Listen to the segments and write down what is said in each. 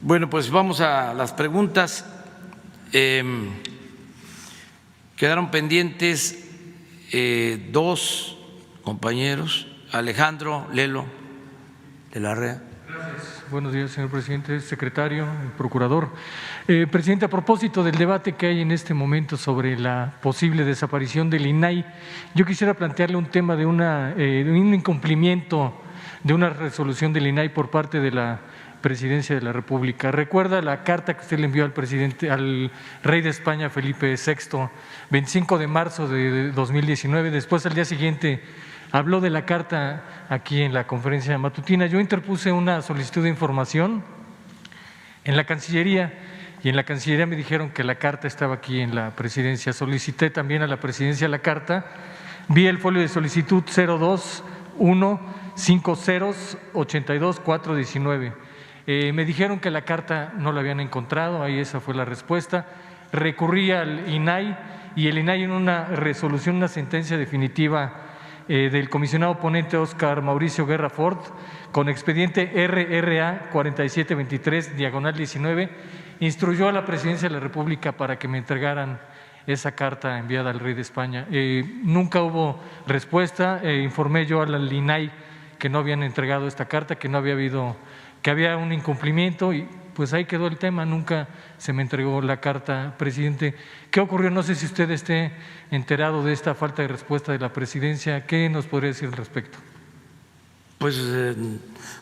Bueno, pues vamos a las preguntas. Quedaron pendientes dos compañeros, Alejandro Lelo de la Rea. Gracias. Buenos días, señor presidente, secretario, procurador. Presidente, a propósito del debate que hay en este momento sobre la posible desaparición del INAI, yo quisiera plantearle un tema de un incumplimiento de una resolución del INAI por parte de la Presidencia de la República. ¿Recuerda la carta que usted le envió al rey de España, Felipe VI, 25 de marzo de 2019? Después, al día siguiente, habló de la carta aquí en la conferencia matutina. Yo interpuse una solicitud de información en la Cancillería y en la Cancillería me dijeron que la carta estaba aquí en la Presidencia. Solicité también a la Presidencia la carta, vi el folio de solicitud 0215082-419. Me dijeron que la carta no la habían encontrado, ahí esa fue la respuesta. Recurrí al INAI y el INAI en una resolución, una sentencia definitiva del comisionado ponente Óscar Mauricio Guerra Ford, con expediente RRA 4723/19, instruyó a la Presidencia de la República para que me entregaran esa carta enviada al rey de España. Nunca hubo respuesta, informé yo al INAI que no habían entregado esta carta, que no había habido, que había un incumplimiento y pues ahí quedó el tema, nunca se me entregó la carta, presidente. ¿Qué ocurrió? No sé si usted esté enterado de esta falta de respuesta de la Presidencia. ¿Qué nos podría decir al respecto? Pues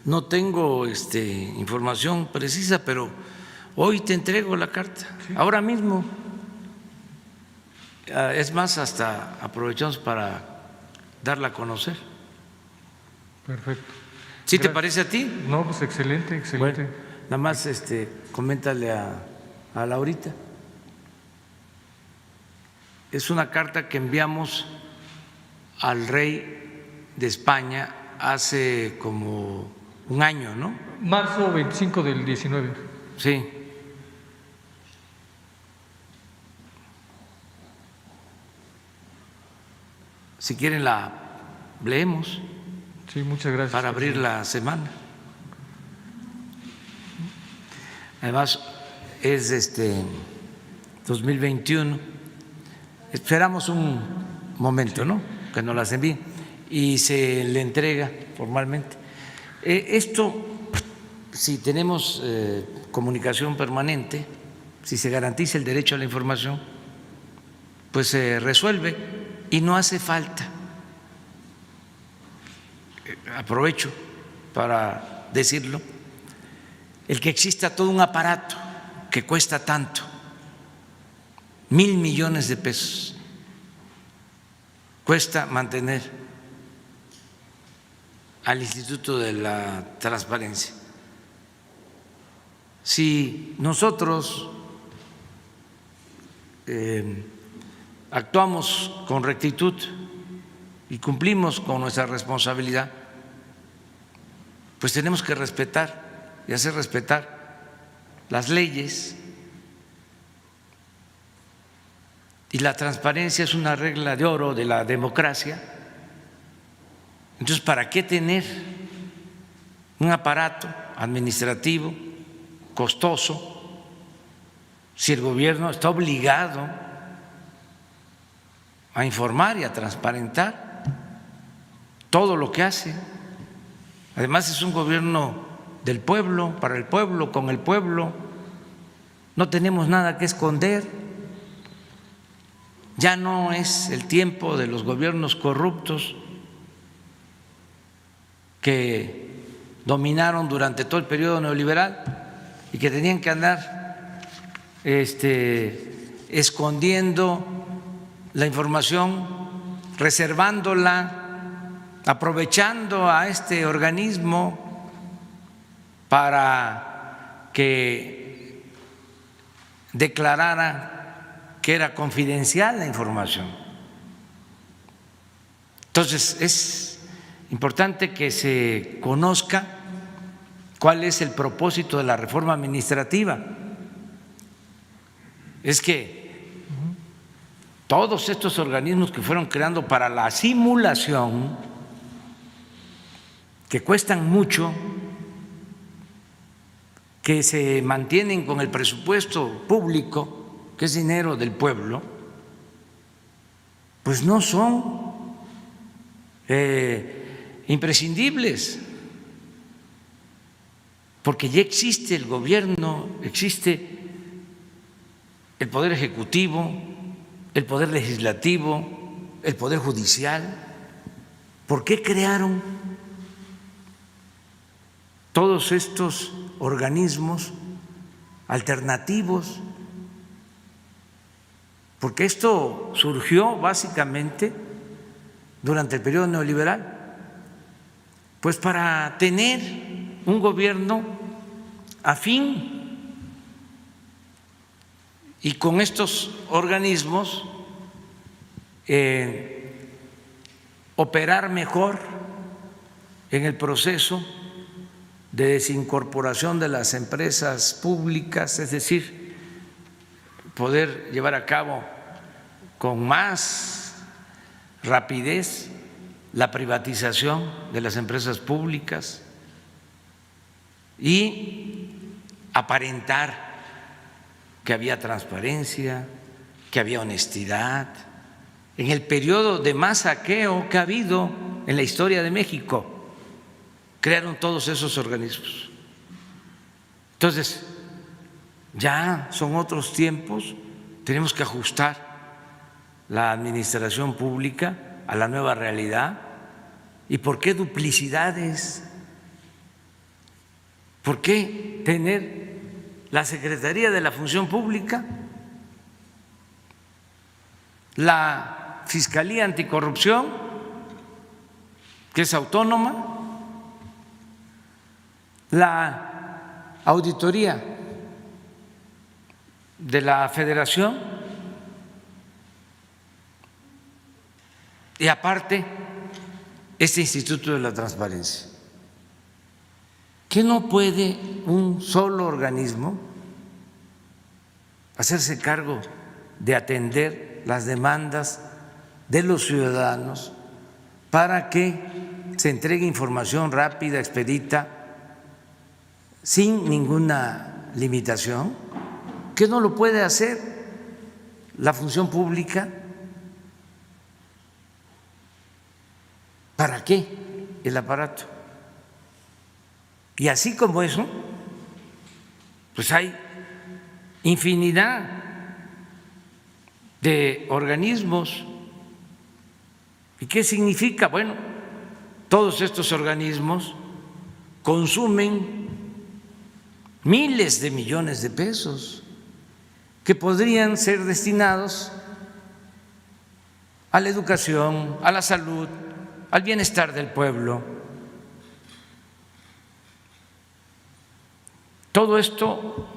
no tengo información precisa, pero hoy te entrego la carta, ¿sí? Ahora mismo. Es más, hasta aprovechamos para darla a conocer. Perfecto. ¿Sí te parece a ti? No, pues excelente, excelente. Bueno, nada más coméntale a Laurita. Es una carta que enviamos al rey de España hace como un año, ¿no? Marzo 25 del 19. Sí. Si quieren la leemos. Sí, muchas gracias. Para abrir la semana. Además es 2021. Esperamos un momento, ¿no? Que nos las envíen y se le entrega formalmente. Esto, si tenemos comunicación permanente, si se garantiza el derecho a la información, pues se resuelve y no hace falta. Aprovecho para decirlo, el que exista todo un aparato que cuesta tanto, 1,000 millones de pesos, cuesta mantener al Instituto de la Transparencia. Si nosotros actuamos con rectitud y cumplimos con nuestra responsabilidad, pues tenemos que respetar y hacer respetar las leyes. Y la transparencia es una regla de oro de la democracia. Entonces, ¿para qué tener un aparato administrativo costoso si el gobierno está obligado a informar y a transparentar todo lo que hace? Además, es un gobierno del pueblo, para el pueblo, con el pueblo. No tenemos nada que esconder. Ya no es el tiempo de los gobiernos corruptos que dominaron durante todo el periodo neoliberal y que tenían que andar escondiendo la información, reservándola, aprovechando a este organismo para que declarara que era confidencial la información. Entonces, es importante que se conozca cuál es el propósito de la reforma administrativa. Es que todos estos organismos que fueron creando para la simulación, que cuestan mucho, que se mantienen con el presupuesto público, que es dinero del pueblo, pues no son imprescindibles, porque ya existe el gobierno, existe el poder ejecutivo, el poder legislativo, el poder judicial. ¿Por qué crearon todos estos organismos alternativos? Porque esto surgió básicamente durante el periodo neoliberal, pues para tener un gobierno afín, y con estos organismos operar mejor en el proceso de desincorporación de las empresas públicas, es decir, poder llevar a cabo con más rapidez la privatización de las empresas públicas y aparentar que había transparencia, que había honestidad, en el periodo de más saqueo que ha habido en la historia de México. Crearon todos esos organismos. Entonces, ya son otros tiempos, tenemos que ajustar la administración pública a la nueva realidad. ¿Y por qué duplicidades? ¿Por qué tener la Secretaría de la Función Pública, la Fiscalía Anticorrupción, que es autónoma, la Auditoría de la Federación y aparte este Instituto de la Transparencia? ¿Qué no puede un solo organismo hacerse cargo de atender las demandas de los ciudadanos para que se entregue información rápida, expedita, sin ninguna limitación? ¿Qué no lo puede hacer la función pública? ¿Para qué el aparato? Y así como eso, pues hay infinidad de organismos. ¿Y qué significa? Bueno, todos estos organismos consumen miles de millones de pesos que podrían ser destinados a la educación, a la salud, al bienestar del pueblo. Todo esto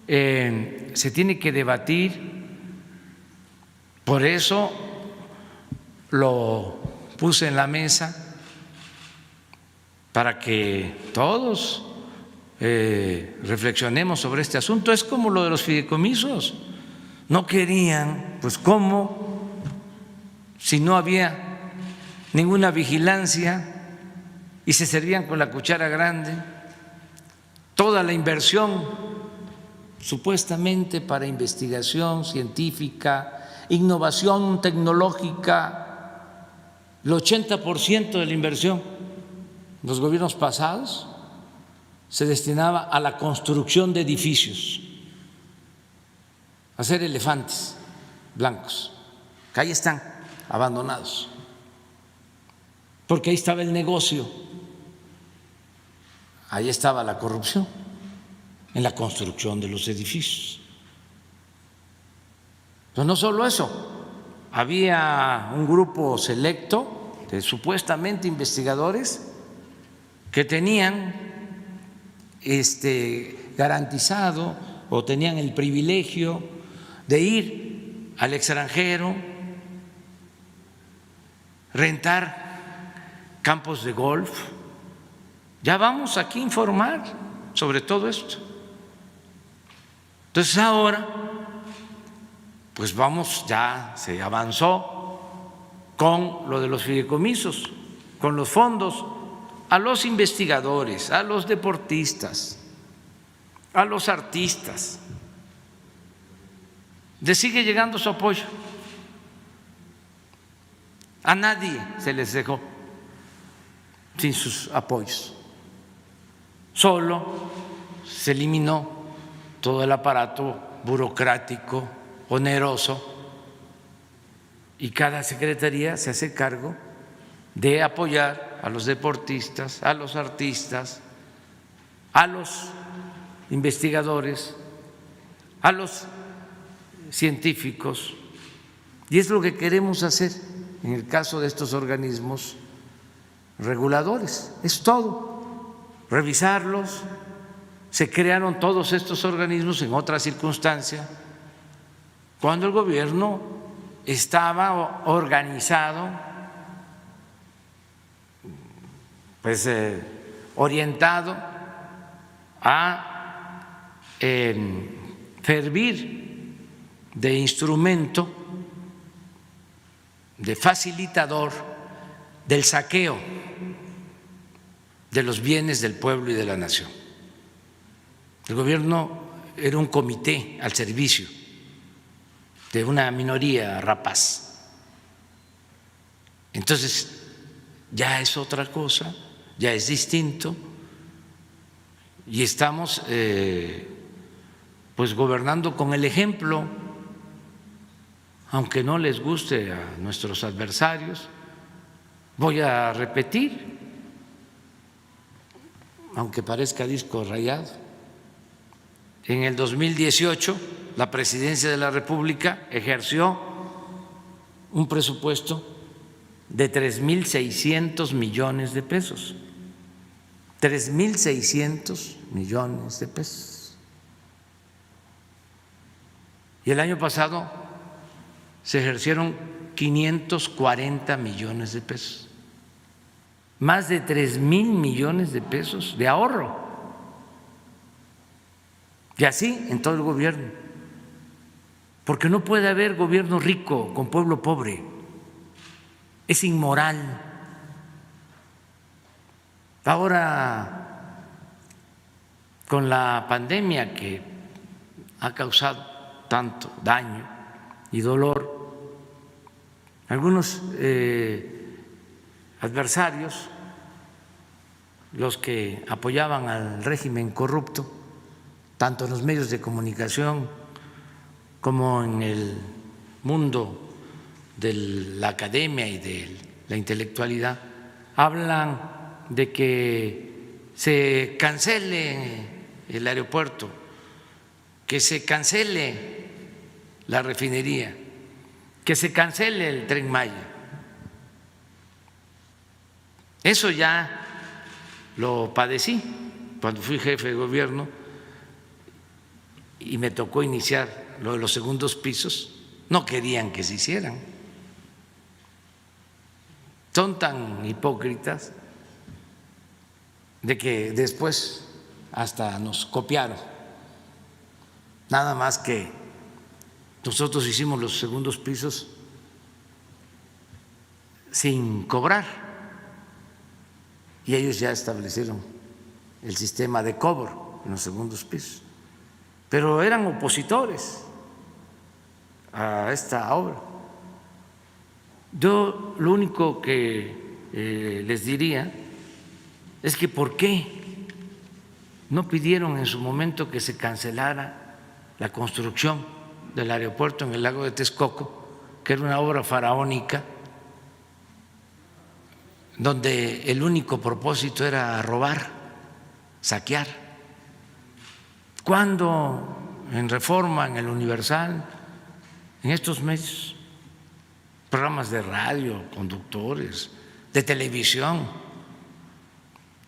se tiene que debatir, por eso lo puse en la mesa, para que todos reflexionemos sobre este asunto. Es como lo de los fideicomisos, no querían, pues cómo, si no había ninguna vigilancia y se servían con la cuchara grande toda la inversión supuestamente para investigación científica, innovación tecnológica, el 80% de la inversión de los gobiernos pasados se destinaba a la construcción de edificios, a hacer elefantes blancos, que ahí están abandonados, porque ahí estaba el negocio, ahí estaba la corrupción, en la construcción de los edificios. Pero no solo eso, había un grupo selecto de supuestamente investigadores que tenían garantizado o tenían el privilegio de ir al extranjero, rentar campos de golf. Ya vamos aquí a informar sobre todo esto. Entonces ahora, pues vamos, ya se avanzó con lo de los fideicomisos, con los fondos a los investigadores, a los deportistas, a los artistas. Les sigue llegando su apoyo. A nadie se les dejó sin sus apoyos. Solo se eliminó todo el aparato burocrático, oneroso, y cada secretaría se hace cargo de apoyar a los deportistas, a los artistas, a los investigadores, a los científicos. Y es lo que queremos hacer en el caso de estos organismos reguladores. Es todo, revisarlos. Se crearon todos estos organismos en otra circunstancia, cuando el gobierno estaba organizado, pues orientado a servir de instrumento, de facilitador del saqueo de los bienes del pueblo y de la nación. El gobierno era un comité al servicio de una minoría rapaz. Entonces, ya es otra cosa, ya es distinto, y estamos pues gobernando con el ejemplo, aunque no les guste a nuestros adversarios. Voy a repetir, aunque parezca disco rayado. En el 2018, la Presidencia de la República ejerció un presupuesto de 3.600 millones de pesos. 3.600 millones de pesos. Y el año pasado se ejercieron 540 millones de pesos. Más de 3.000 millones de pesos de ahorro. Y así en todo el gobierno, porque no puede haber gobierno rico con pueblo pobre, es inmoral. Ahora, con la pandemia que ha causado tanto daño y dolor, algunos adversarios, los que apoyaban al régimen corrupto, tanto en los medios de comunicación como en el mundo de la academia y de la intelectualidad, hablan de que se cancele el aeropuerto, que se cancele la refinería, que se cancele el Tren Maya. Eso ya lo padecí cuando fui jefe de gobierno y me tocó iniciar lo de los segundos pisos. No querían que se hicieran. Son tan hipócritas de que después hasta nos copiaron. Nada más que nosotros hicimos los segundos pisos sin cobrar y ellos ya establecieron el sistema de cobro en los segundos pisos. Pero eran opositores a esta obra. Yo lo único que les diría es que ¿por qué no pidieron en su momento que se cancelara la construcción del aeropuerto en el lago de Texcoco, que era una obra faraónica, donde el único propósito era robar, saquear? Cuando en Reforma, en el Universal, en estos medios, programas de radio, conductores, de televisión,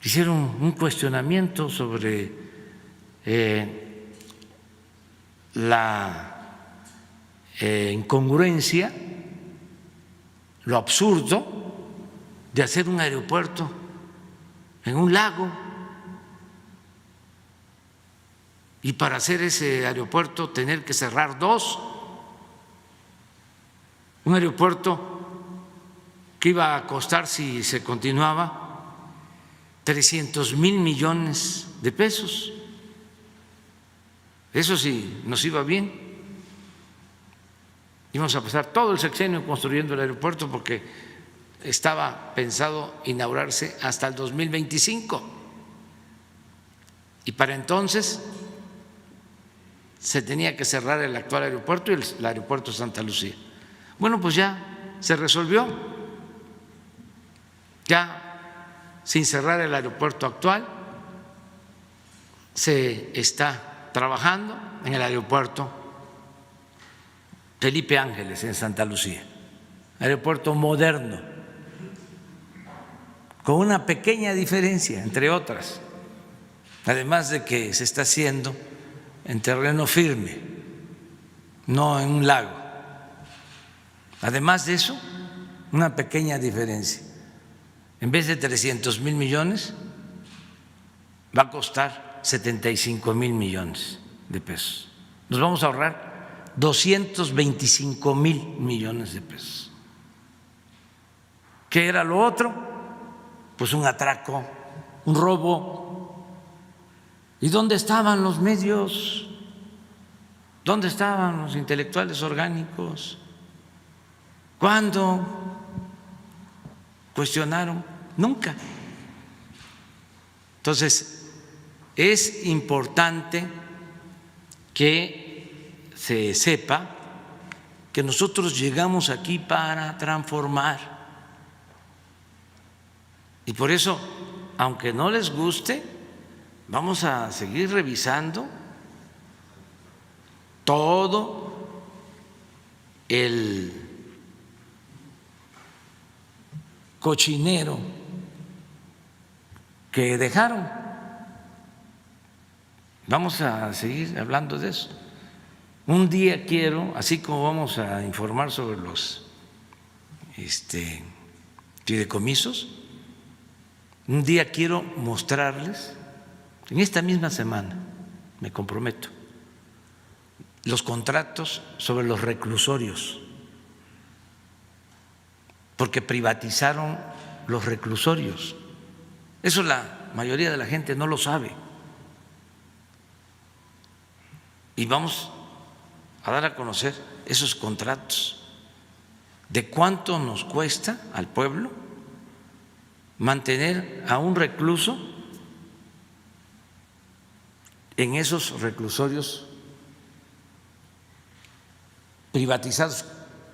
hicieron un cuestionamiento sobre la incongruencia, lo absurdo de hacer un aeropuerto en un lago? Y para hacer ese aeropuerto tener que cerrar dos, un aeropuerto que iba a costar, si se continuaba, 300,000 millones de pesos. Eso sí, nos iba bien. Íbamos a pasar todo el sexenio construyendo el aeropuerto porque estaba pensado inaugurarse hasta el 2025. Y para entonces se tenía que cerrar el actual aeropuerto y el aeropuerto de Santa Lucía. Bueno, pues ya se resolvió, ya sin cerrar el aeropuerto actual, se está trabajando en el aeropuerto Felipe Ángeles en Santa Lucía, aeropuerto moderno, con una pequeña diferencia, entre otras, además de que se está haciendo en terreno firme, no en un lago. Además de eso, una pequeña diferencia. En vez de 300,000 millones, va a costar 75,000 millones de pesos. Nos vamos a ahorrar 225,000 millones de pesos. ¿Qué era lo otro? Pues un atraco, un robo. ¿Y dónde estaban los medios? ¿Dónde estaban los intelectuales orgánicos? ¿Cuándo cuestionaron? Nunca. Entonces, es importante que se sepa que nosotros llegamos aquí para transformar. Y por eso, aunque no les guste, vamos a seguir revisando todo el cochinero que dejaron. Vamos a seguir hablando de eso. Un día quiero, así como vamos a informar sobre los fideicomisos, un día quiero mostrarles, en esta misma semana, me comprometo, los contratos sobre los reclusorios, porque privatizaron los reclusorios. Eso la mayoría de la gente no lo sabe. Y vamos a dar a conocer esos contratos, de cuánto nos cuesta al pueblo mantener a un recluso en esos reclusorios privatizados,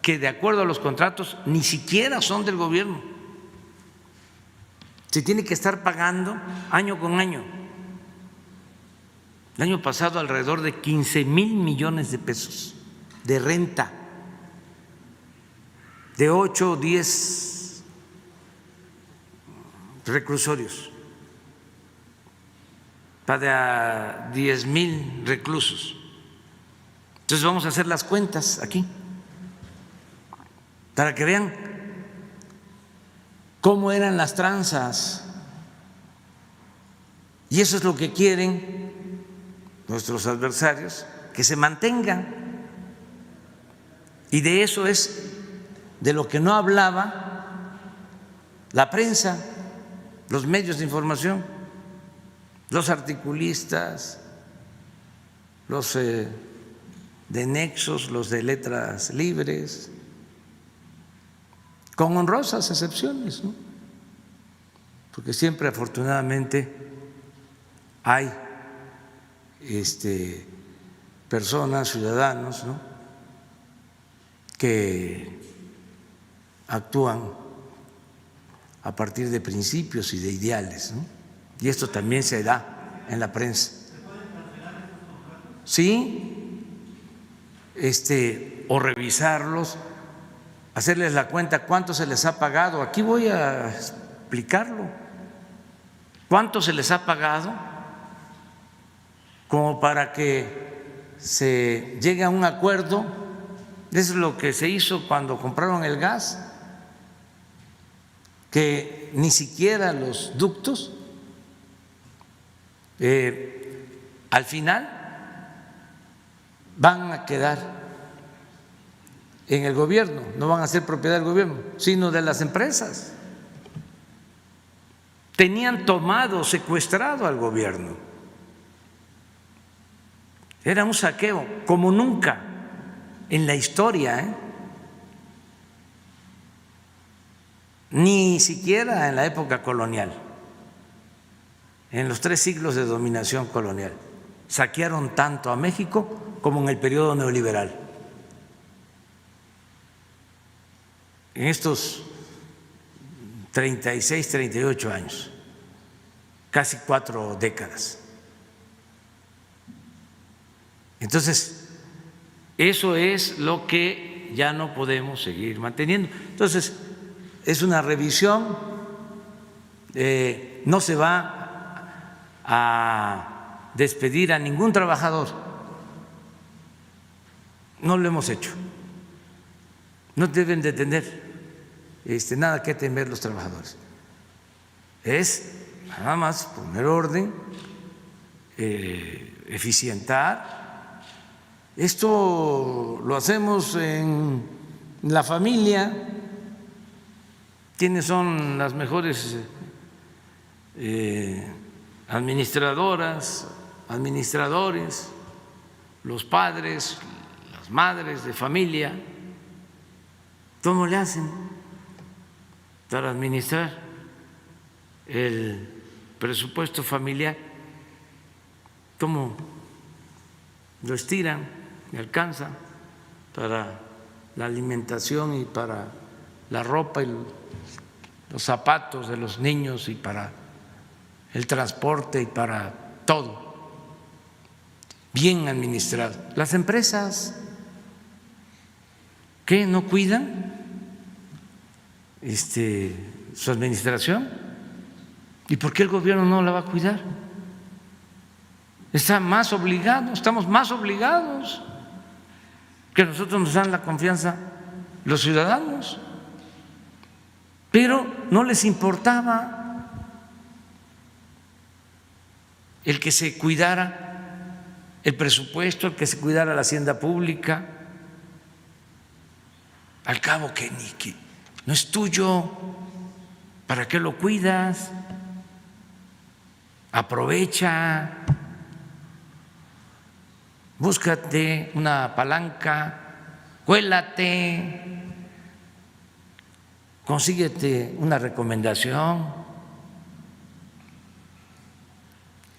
que de acuerdo a los contratos ni siquiera son del gobierno. Se tiene que estar pagando año con año. El año pasado alrededor de 15,000 millones de pesos de renta, de 8 o 10 reclusorios para 10,000 reclusos. Entonces vamos a hacer las cuentas aquí para que vean cómo eran las tranzas. Y eso es lo que quieren nuestros adversarios, que se mantengan. Y de eso es de lo que no hablaba la prensa, los medios de información, los articulistas, los de nexos, los de letras libres, con honrosas excepciones, ¿no? Porque siempre afortunadamente hay personas, ciudadanos, ¿no?, que actúan a partir de principios y de ideales, ¿no? Y esto también se da en la prensa. Sí, o revisarlos, hacerles la cuenta cuánto se les ha pagado. Aquí voy a explicarlo. ¿Cuánto se les ha pagado? Como para que se llegue a un acuerdo. Eso es lo que se hizo cuando compraron el gas, que ni siquiera los ductos al final van a quedar en el gobierno, no van a ser propiedad del gobierno, sino de las empresas. Tenían tomado, secuestrado al gobierno. Era un saqueo como nunca en la historia, ni siquiera en la época colonial, en los 3 siglos de dominación colonial, saquearon tanto a México como en el periodo neoliberal. En estos 36, 38 años, casi 4 décadas. Entonces, eso es lo que ya no podemos seguir manteniendo. Entonces, es una revisión, no se va a despedir a ningún trabajador, no lo hemos hecho, no deben de tener nada que temer los trabajadores, es nada más poner orden, eficientar. Esto lo hacemos en la familia. ¿Quiénes son las mejores administradoras, administradores? Los padres, las madres de familia. ¿Cómo le hacen para administrar el presupuesto familiar? ¿Cómo lo estiran y alcanza para la alimentación y para la ropa y los zapatos de los niños y para el transporte y para todo? Bien administrado. Las empresas, ¿qué no cuidan su administración? ¿Y por qué el gobierno no la va a cuidar? Está más obligado, estamos más obligados, que nosotros nos dan la confianza los ciudadanos, pero no les importaba el que se cuidara el presupuesto, el que se cuidara la hacienda pública. Al cabo que no es tuyo, ¿para qué lo cuidas? Aprovecha, búscate una palanca, cuélate, consíguete una recomendación.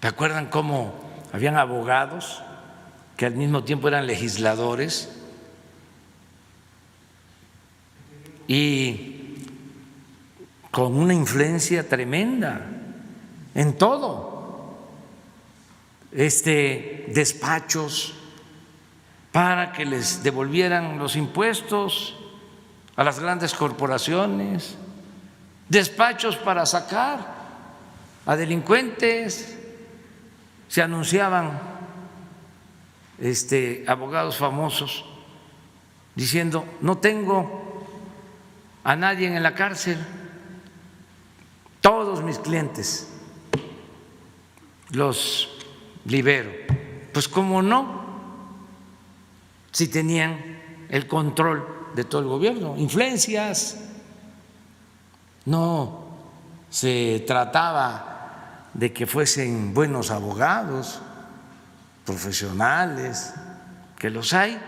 ¿Te acuerdan cómo habían abogados que al mismo tiempo eran legisladores y con una influencia tremenda en todo? Despachos para que les devolvieran los impuestos a las grandes corporaciones, despachos para sacar a delincuentes. Se anunciaban abogados famosos diciendo: no tengo a nadie en la cárcel, todos mis clientes los libero. Pues cómo no, si tenían el control de todo el gobierno, influencias. No se trataba de que fuesen buenos abogados, profesionales, que los hay,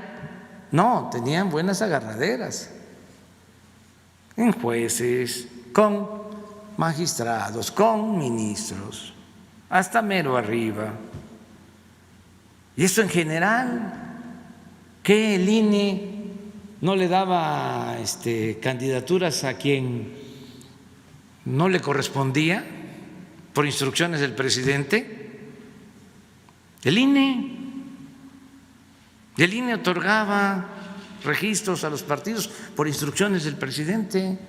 no, tenían buenas agarraderas en jueces, con magistrados, con ministros, hasta mero arriba. Y esto en general, que el INE no le daba candidaturas a quien no le correspondía por instrucciones del presidente. El INE otorgaba registros a los partidos por instrucciones del presidente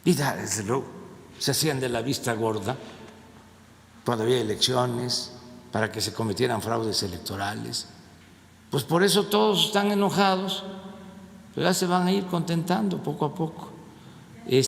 y desde luego se hacían de la vista gorda cuando había elecciones para que se cometieran fraudes electorales. Pues por eso todos están enojados, pero ya se van a ir contentando poco a poco.